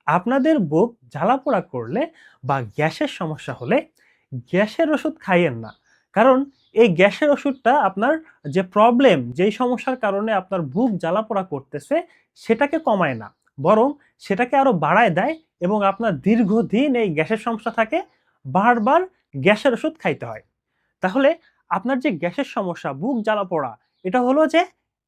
আপনাদের বুক জ্বালাপোড়া করলে বা গ্যাসের সমস্যা হলে গ্যাসের ওষুধ খাইয়েন না। কারণ এই গ্যাসের ওষুধটা আপনার যে প্রবলেম, যেই সমস্যার কারণে আপনার বুক জ্বালাপোড়া করতেছে সেটাকে কমায় না। বরং সেটাকে আরো বাড়ায় দেয় এবং আপনার দীর্ঘদিন এই গ্যাসের সমস্যা থাকে, বারবার গ্যাসের ওষুধ খাইতে হয়। তাহলে আপনার যে গ্যাসের সমস্যা, বুক জ্বালা-পোড়া, এটা হলো যে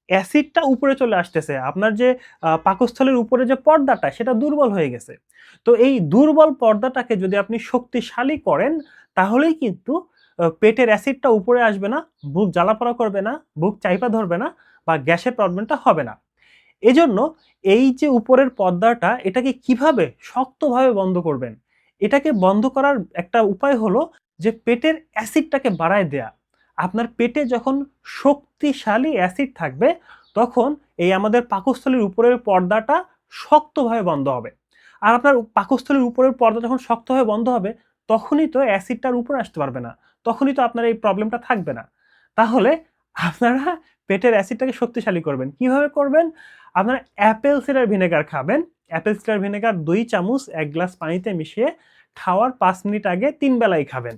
অ্যাসিডটা উপরে চলে আসতেছে। আপনার যে পাকস্থলীর উপরে যে পর্দাটা সেটা দুর্বল হয়ে গেছে। তো এই দুর্বল পর্দাটাকে যদি আপনি শক্তিশালী করেন তাহলেই কিন্তু পেটের অ্যাসিডটা উপরে আসবে না, বুক জ্বালা-পোড়া করবে না, বুক চাইপা ধরবে না বা গ্যাসের প্রবলেমটা হবে না। এজন্য এই যে উপরের পর্দাটা এটাকে কিভাবে শক্তভাবে বন্ধ করবেন? এটাকে বন্ধ করার একটা উপায় হলো যে পেটের অ্যাসিডটাকে বাড়ায় দেয়া। আপনার পেটে যখন শক্তিশালী অ্যাসিড থাকবে তখন এই আমাদের পাকস্থলীর উপরের পর্দাটা শক্তভাবে বন্ধ হবে। আর আপনার পাকস্থলীর উপরের পর্দা যখন শক্তভাবে বন্ধ হবে তখনই তো অ্যাসিডটা আর উপরে আসতে পারবে না। তখনই তো আপনার এই প্রবলেমটা থাকবে না। তাহলে আপনারা পেটের অ্যাসিডটাকে শক্তিশালী করবেন। কিভাবে করবেন? আপনারা অ্যাপেল সিডার ভিনেগার খাবেন। অ্যাপেল সিডার ভিনেগার ২ চামচ ১ গ্লাস পানিতে মিশিয়ে খাওয়ার ৫ মিনিট আগে ৩ বেলাই খাবেন।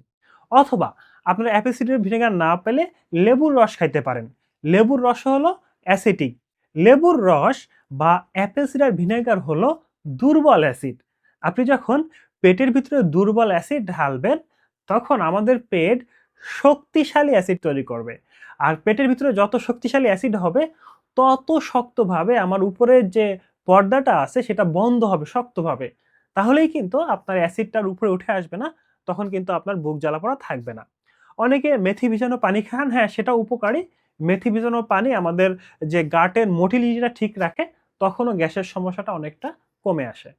অথবা আপনারা অ্যাপেল সিডার ভিনেগার না পেলে লেবুর রস খাইতে পারেন। লেবুর রস হলো অ্যাসিটিক। লেবুর রস বা অ্যাপেল সিডার ভিনেগার হলো দুর্বল অ্যাসিড। আপনি যখন পেটের ভিতরে দুর্বল অ্যাসিড ঢালবেন, তখন আমাদের পেট শক্তিশালী অ্যাসিড তৈরি করবে। আর পেটের ভিতরে যত শক্তিশালী অ্যাসিড হবে, তত শক্তভাবে আমার উপরের যে পর্দাটা আছে সেটা বন্ধ হবে শক্তভাবে। তাহলেই কিন্তু আপনার অ্যাসিডটা আর উপরে উঠে আসবে না। তখন কিন্তু আপনার বুক জ্বালা-পোড়া থাকবে না। অনেকে মেথি ভিজানো পানি খান, হ্যাঁ, সেটাও উপকারী। মেথি ভিজানো পানি আমাদের যে গাটের মোটিলিটিটা ঠিক রাখে, তখনও গ্যাসের সমস্যাটা অনেকটা কমে আসে।